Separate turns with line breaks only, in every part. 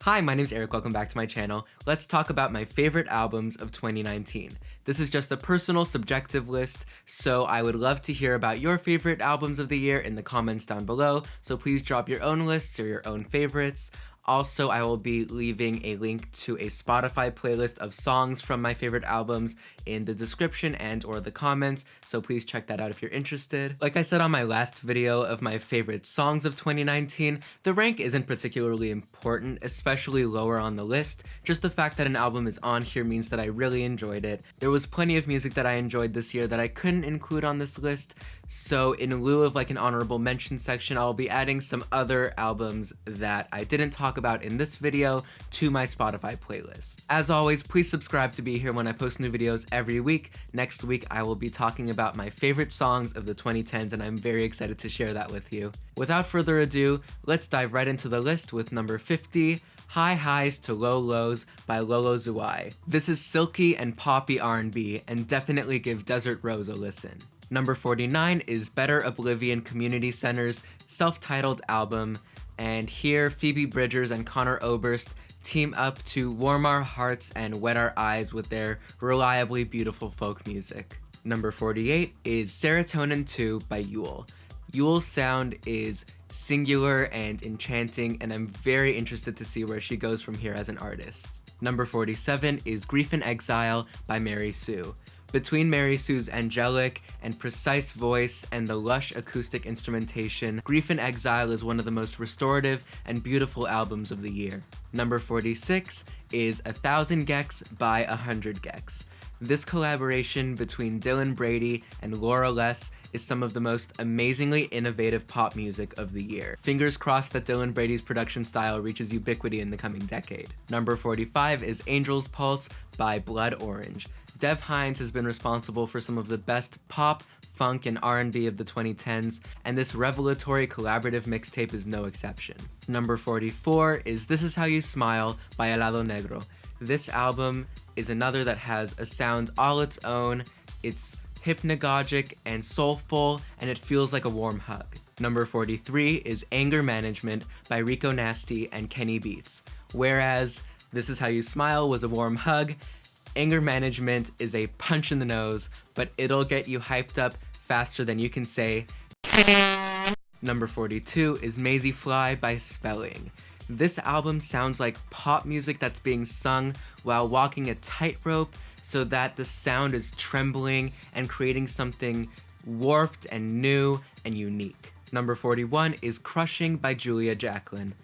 Hi, my name's Eric, welcome back to my channel. Let's talk about my favorite albums of 2019. This is just a personal, subjective list, so I would love to hear about your favorite albums of the year in the comments down below, so please drop your own lists or your own favorites. Also, I will be leaving a link to a Spotify playlist of songs from my favorite albums in the description and or the comments, so please check that out if you're interested. Like I said on my last video of my favorite songs of 2019, the rank isn't particularly important, especially lower on the list. Just the fact that an album is on here means that I really enjoyed it. There was plenty of music that I enjoyed this year that I couldn't include on this list, so in lieu of like an honorable mention section, I'll be adding some other albums that I didn't talk about in this video to my Spotify playlist. As always, please subscribe to be here when I post new videos every week. Next week, I will be talking about my favorite songs of the 2010s, and I'm very excited to share that with you. Without further ado, let's dive right into the list with number 50, High Highs to Low Lows by Lolo Zouai. This is silky and poppy R&B, and definitely give Desert Rose a listen. Number 49 is Better Oblivion Community Center's self-titled album, and here Phoebe Bridgers and Conor Oberst team up to warm our hearts and wet our eyes with their reliably beautiful folk music. Number 48 is Serotonin 2 by Yule. Yule's sound is singular and enchanting, and I'm very interested to see where she goes from here as an artist. Number 47 is Grief in Exile by Mary Sue. Between Mary Sue's angelic and precise voice and the lush acoustic instrumentation, Grief in Exile is one of the most restorative and beautiful albums of the year. Number 46 is 1000 gecs by 100 gecs. This collaboration between Dylan Brady and Laura Les is some of the most amazingly innovative pop music of the year. Fingers crossed that Dylan Brady's production style reaches ubiquity in the coming decade. Number 45 is Angel's Pulse by Blood Orange. Dev Hynes has been responsible for some of the best pop, funk, and R&B of the 2010s, and this revelatory collaborative mixtape is no exception. Number 44 is This Is How You Smile by Helado Negro. This album is another that has a sound all its own. It's hypnagogic and soulful, and it feels like a warm hug. Number 43 is Anger Management by Rico Nasty and Kenny Beats. Whereas This Is How You Smile was a warm hug, Anger Management is a punch in the nose, but it'll get you hyped up faster than you can say. Number 42 is Maisie Fly by Spelling. This album sounds like pop music that's being sung while walking a tightrope, so that the sound is trembling and creating something warped and new and unique. Number 41 is Crushing by Julia Jacqueline.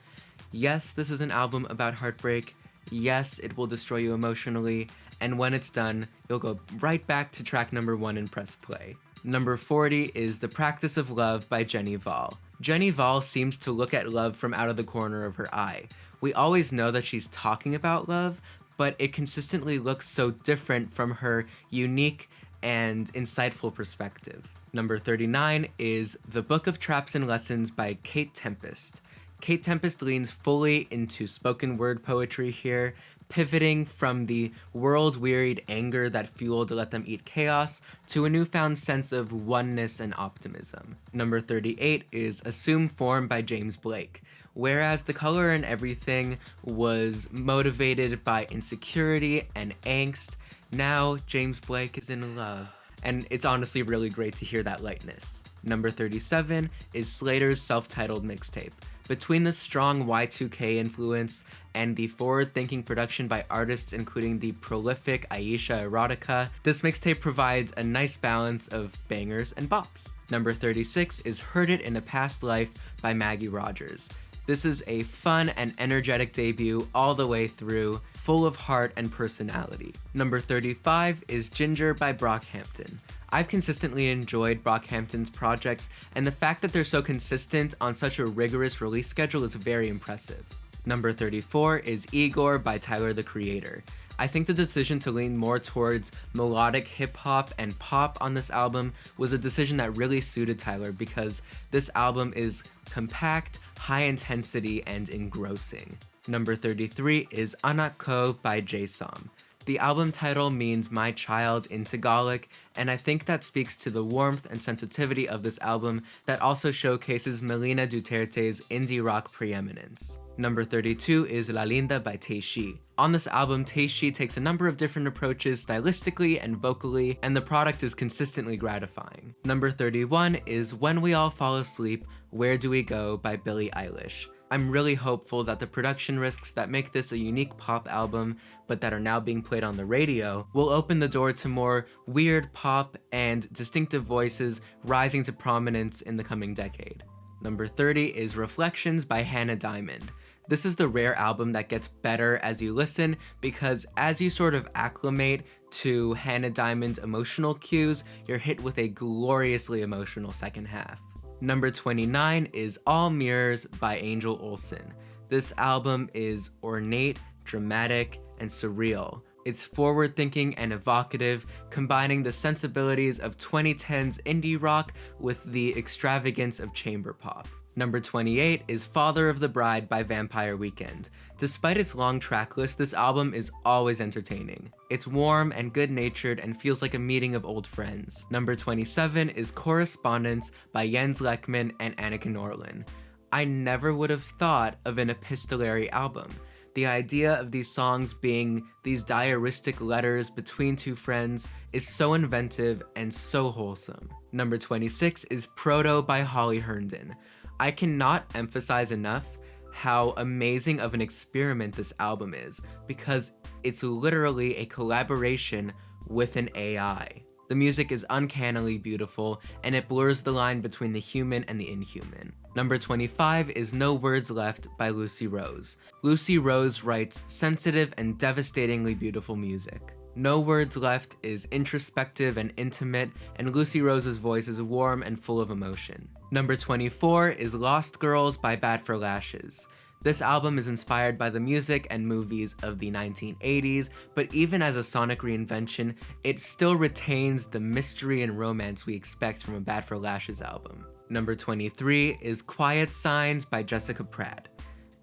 Yes, this is an album about heartbreak. Yes, it will destroy you emotionally, and when it's done, you'll go right back to track number 1 and press play. Number 40 is The Practice of Love by Jenny Val. Jenny Val seems to look at love from out of the corner of her eye. We always know that she's talking about love, but it consistently looks so different from her unique and insightful perspective. Number 39 is The Book of Traps and Lessons by Kate Tempest. Kate Tempest leans fully into spoken word poetry here, pivoting from the world-wearied anger that fueled Let Them Eat Chaos to a newfound sense of oneness and optimism. Number 38 is Assume Form by James Blake. Whereas The Color and Everything was motivated by insecurity and angst, now James Blake is in love. And it's honestly really great to hear that lightness. Number 37 is Slater's self-titled mixtape. Between the strong Y2K influence and the forward-thinking production by artists including the prolific Aisha Erotica, this mixtape provides a nice balance of bangers and bops. Number 36 is Heard It in a Past Life by Maggie Rogers. This is a fun and energetic debut all the way through, full of heart and personality. Number 35 is Ginger by Brockhampton. I've consistently enjoyed Brockhampton's projects, and the fact that they're so consistent on such a rigorous release schedule is very impressive. Number 34 is Igor by Tyler the Creator. I think the decision to lean more towards melodic hip-hop and pop on this album was a decision that really suited Tyler because this album is compact, high intensity, and engrossing. Number 33 is Anak Ko by Jay Som. The album title means my child in Tagalog, and I think that speaks to the warmth and sensitivity of this album that also showcases Melina Duterte's indie rock preeminence. Number 32 is La Linda by Teishi. On this album, Teishi takes a number of different approaches stylistically and vocally, and the product is consistently gratifying. Number 31 is When We All Fall Asleep, Where Do We Go by Billie Eilish. I'm really hopeful that the production risks that make this a unique pop album, but that are now being played on the radio, will open the door to more weird pop and distinctive voices rising to prominence in the coming decade. Number 30 is Reflections by Hannah Diamond. This is the rare album that gets better as you listen, because as you sort of acclimate to Hannah Diamond's emotional cues, you're hit with a gloriously emotional second half. Number 29 is All Mirrors by Angel Olsen. This album is ornate, dramatic, and surreal. It's forward-thinking and evocative, combining the sensibilities of 2010's indie rock with the extravagance of chamber pop. Number 28 is Father of the Bride by Vampire Weekend. Despite its long track list, this album is always entertaining. It's warm and good-natured and feels like a meeting of old friends. Number 27 is Correspondence by Jens Lekman and Annika Norlin. I never would have thought of an epistolary album. The idea of these songs being these diaristic letters between two friends is so inventive and so wholesome. Number 26 is Proto by Holly Herndon. I cannot emphasize enough how amazing of an experiment this album is, because it's literally a collaboration with an AI. The music is uncannily beautiful, and it blurs the line between the human and the inhuman. Number 25 is No Words Left by Lucy Rose. Lucy Rose writes sensitive and devastatingly beautiful music. No Words Left is introspective and intimate, and Lucy Rose's voice is warm and full of emotion. Number 24 is Lost Girls by Bad for Lashes. This album is inspired by the music and movies of the 1980s, but even as a sonic reinvention, it still retains the mystery and romance we expect from a Bad for Lashes album. Number 23 is Quiet Signs by Jessica Pratt.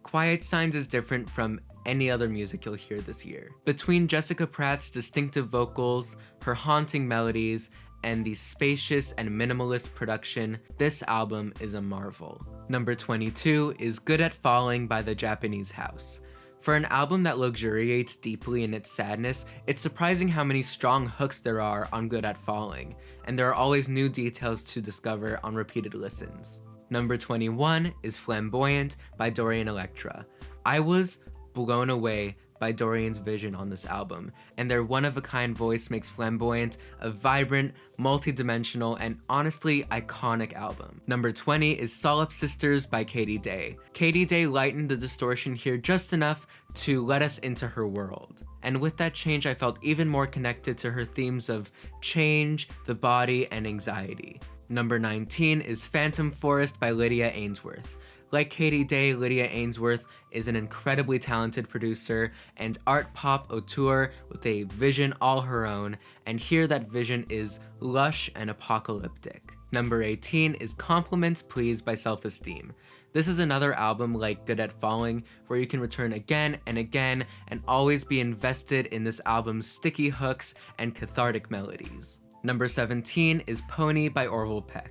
Quiet Signs is different from any other music you'll hear this year. Between Jessica Pratt's distinctive vocals, her haunting melodies, and the spacious and minimalist production, this album is a marvel. Number 22 is Good at Falling by The Japanese House. For an album that luxuriates deeply in its sadness, it's surprising how many strong hooks there are on Good at Falling, and there are always new details to discover on repeated listens. Number 21 is Flamboyant by Dorian Electra. I was blown away by Dorian's vision on this album, and their one-of-a-kind voice makes Flamboyant a vibrant, multi-dimensional, and honestly iconic album. Number 20 is Solipsisters by Katy Day. Katy Day lightened the distortion here just enough to let us into her world. And with that change, I felt even more connected to her themes of change, the body, and anxiety. Number 19 is Phantom Forest by Lydia Ainsworth. Like Katy Day, Lydia Ainsworth is an incredibly talented producer and art pop auteur with a vision all her own, and here that vision is lush and apocalyptic. Number 18 is Compliments Please by Self Esteem. This is another album like Good at Falling, where you can return again and again and always be invested in this album's sticky hooks and cathartic melodies. Number 17 is Pony by Orville Peck.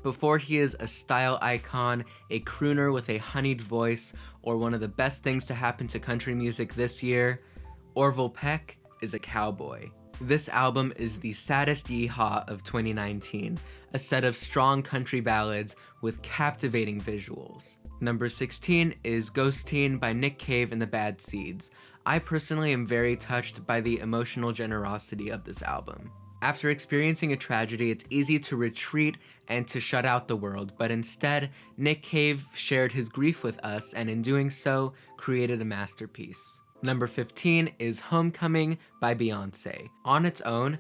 Before he is a style icon, a crooner with a honeyed voice, or one of the best things to happen to country music this year, Orville Peck is a cowboy. This album is the saddest yeehaw of 2019, a set of strong country ballads with captivating visuals. Number 16 is Ghosteen by Nick Cave and the Bad Seeds. I personally am very touched by the emotional generosity of this album. After experiencing a tragedy, it's easy to retreat and to shut out the world, but instead, Nick Cave shared his grief with us, and in doing so, created a masterpiece. Number 15 is Homecoming by Beyoncé. On its own,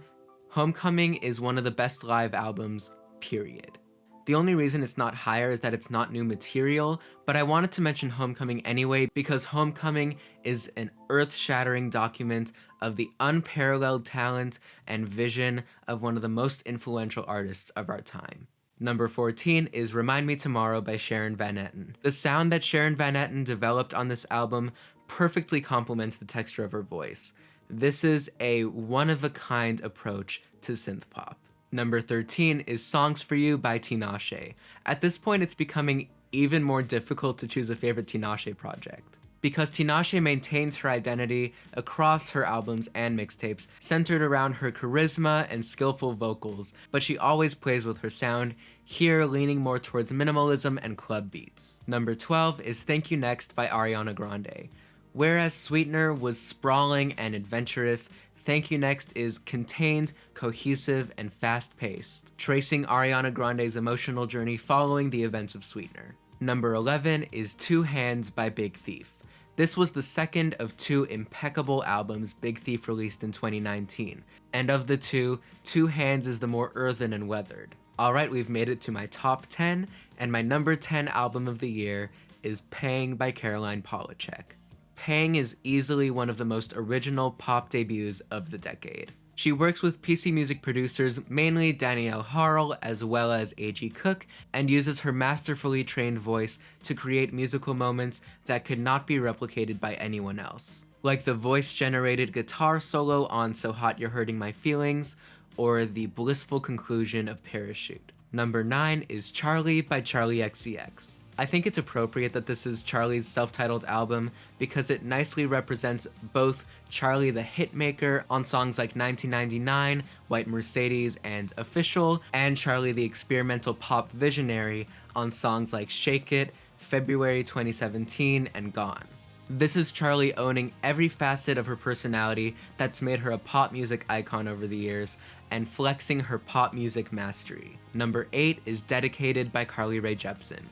Homecoming is one of the best live albums, period. The only reason it's not higher is that it's not new material, but I wanted to mention Homecoming anyway because Homecoming is an earth-shattering document of the unparalleled talent and vision of one of the most influential artists of our time. Number 14 is Remind Me Tomorrow by Sharon Van Etten. The sound that Sharon Van Etten developed on this album perfectly complements the texture of her voice. This is a one-of-a-kind approach to synth pop. Number 13 is Songs for You by Tinashe. At this point, it's becoming even more difficult to choose a favorite Tinashe project, because Tinashe maintains her identity across her albums and mixtapes, centered around her charisma and skillful vocals, but she always plays with her sound, here leaning more towards minimalism and club beats. Number 12 is Thank You Next by Ariana Grande. Whereas Sweetener was sprawling and adventurous, Thank You Next is contained, cohesive, and fast-paced, tracing Ariana Grande's emotional journey following the events of Sweetener. Number 11 is Two Hands by Big Thief. This was the second of two impeccable albums Big Thief released in 2019, and of the two, Two Hands is the more earthen and weathered. Alright, we've made it to my top 10, and my number 10 album of the year is Pang by Caroline Polachek. Pang is easily one of the most original pop debuts of the decade. She works with PC Music producers, mainly Danielle Harle as well as A.G. Cook, and uses her masterfully trained voice to create musical moments that could not be replicated by anyone else. Like the voice-generated guitar solo on So Hot You're Hurting My Feelings, or the blissful conclusion of Parachute. Number 9 is Charlie by Charli XCX. I think it's appropriate that this is Charlie's self-titled album because it nicely represents both Charlie the hitmaker on songs like 1999, White Mercedes, and Official, and Charlie the experimental pop visionary on songs like Shake It, February 2017, and Gone. This is Charlie owning every facet of her personality that's made her a pop music icon over the years, and flexing her pop music mastery. Number 8 is Dedicated by Carly Rae Jepsen.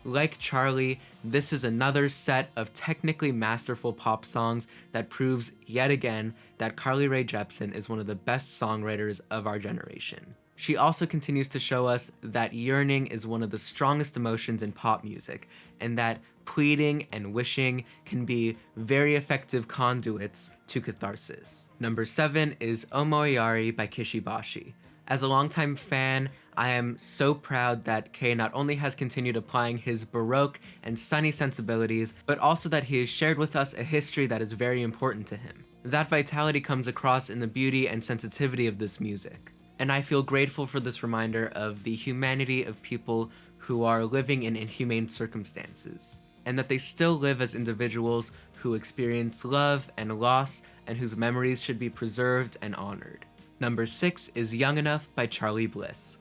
Like Charlie, this is another set of technically masterful pop songs that proves yet again that Carly Rae Jepsen is one of the best songwriters of our generation. She also continues to show us that yearning is one of the strongest emotions in pop music, and that pleading and wishing can be very effective conduits to catharsis. Number 7 is Omoyari by Kishibashi. As a longtime fan, I am so proud that Kei not only has continued applying his baroque and sunny sensibilities, but also that he has shared with us a history that is very important to him. That vitality comes across in the beauty and sensitivity of this music. And I feel grateful for this reminder of the humanity of people who are living in inhumane circumstances, and that they still live as individuals who experience love and loss and whose memories should be preserved and honored. Number 6 is Young Enough by Charly Bliss.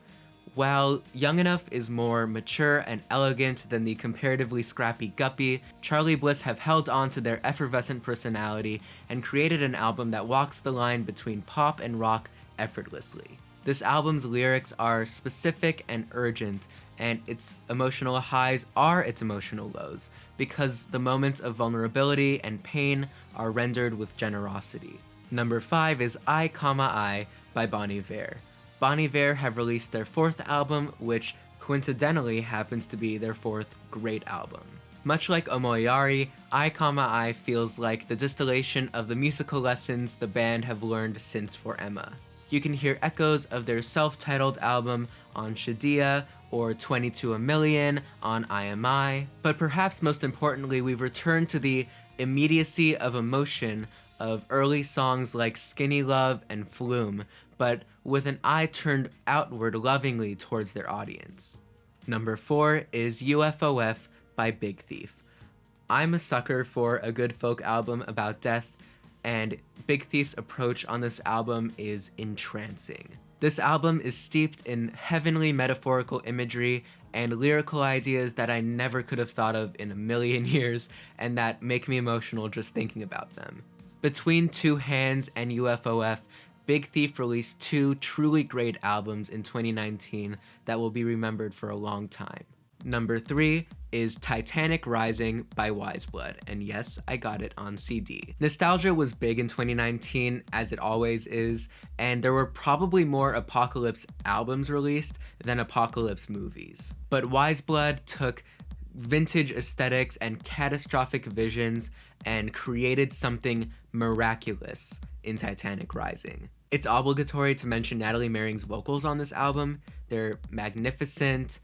While Young Enough is more mature and elegant than the comparatively scrappy Guppy, Charly Bliss have held on to their effervescent personality and created an album that walks the line between pop and rock effortlessly. This album's lyrics are specific and urgent, and its emotional highs are its emotional lows, because the moments of vulnerability and pain are rendered with generosity. Number 5 is I, by Bon Iver. Bon Iver have released their 4th album, which coincidentally happens to be their 4th great album. Much like Omoyari, I, feels like the distillation of the musical lessons the band have learned since For Emma. You can hear echoes of their self-titled album on Shadia or 22 a Million on IMI, but perhaps most importantly, we've returned to the immediacy of emotion of early songs like Skinny Love and Flume, but with an eye turned outward lovingly towards their audience. Number 4 is UFOF by Big Thief. I'm a sucker for a good folk album about death, and Big Thief's approach on this album is entrancing. This album is steeped in heavenly metaphorical imagery and lyrical ideas that I never could have thought of in a million years, and that make me emotional just thinking about them. Between Two Hands and UFOF, Big Thief released 2 truly great albums in 2019 that will be remembered for a long time. Number 3 is Titanic Rising by Weyes Blood, and yes, I got it on CD. Nostalgia was big in 2019, as it always is, and there were probably more Apocalypse albums released than Apocalypse movies. But Weyes Blood took vintage aesthetics and catastrophic visions and created something miraculous in Titanic Rising. It's obligatory to mention Natalie Merring's vocals on this album. They're magnificent,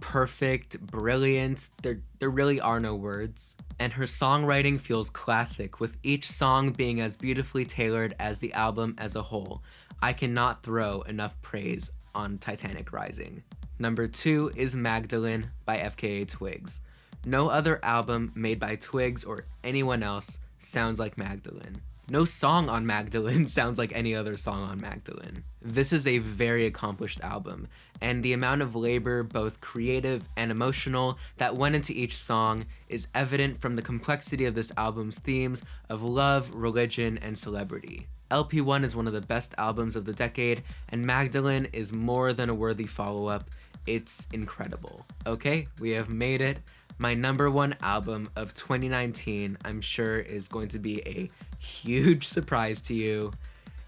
perfect, brilliant. There really are no words. And her songwriting feels classic, with each song being as beautifully tailored as the album as a whole. I cannot throw enough praise on Titanic Rising. Number 2 is Magdalene by FKA Twigs. No other album made by Twigs or anyone else sounds like Magdalene. No song on Magdalene sounds like any other song on Magdalene. This is a very accomplished album, and the amount of labor, both creative and emotional, that went into each song is evident from the complexity of this album's themes of love, religion, and celebrity. LP1 is one of the best albums of the decade, and Magdalene is more than a worthy follow-up. It's incredible. Okay, we have made it. My number 1 album of 2019, I'm sure, is going to be a huge surprise to you.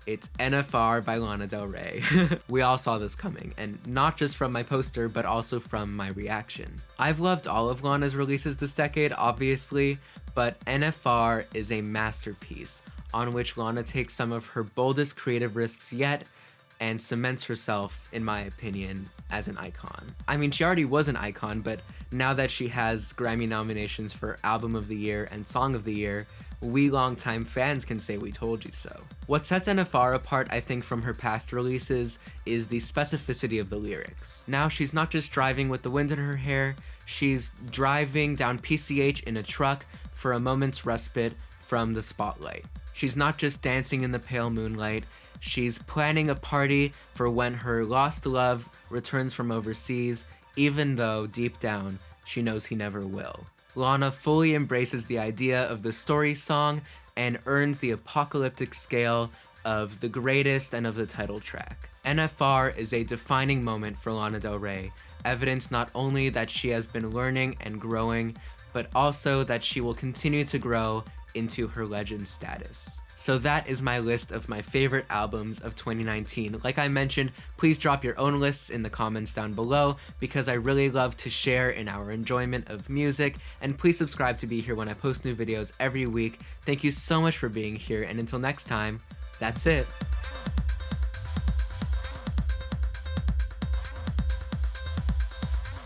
It's NFR by Lana Del Rey. We all saw this coming, and not just from my poster, but also from my reaction. I've loved all of Lana's releases this decade, obviously, but NFR is a masterpiece on which Lana takes some of her boldest creative risks yet and cements herself, in my opinion, as an icon. I mean, she already was an icon, but now that she has Grammy nominations for Album of the Year and Song of the Year, we longtime fans can say we told you so. What sets NFR apart, I think, from her past releases is the specificity of the lyrics. Now she's not just driving with the wind in her hair, she's driving down PCH in a truck for a moment's respite from the spotlight. She's not just dancing in the pale moonlight, she's planning a party for when her lost love returns from overseas, even though deep down she knows he never will. Lana fully embraces the idea of the story song and earns the apocalyptic scale of the greatest and of the title track. NFR is a defining moment for Lana Del Rey, evidence not only that she has been learning and growing, but also that she will continue to grow into her legend status. So that is my list of my favorite albums of 2019. Like I mentioned, please drop your own lists in the comments down below because I really love to share in our enjoyment of music, and please subscribe to be here when I post new videos every week. Thank you so much for being here, and until next time, that's it.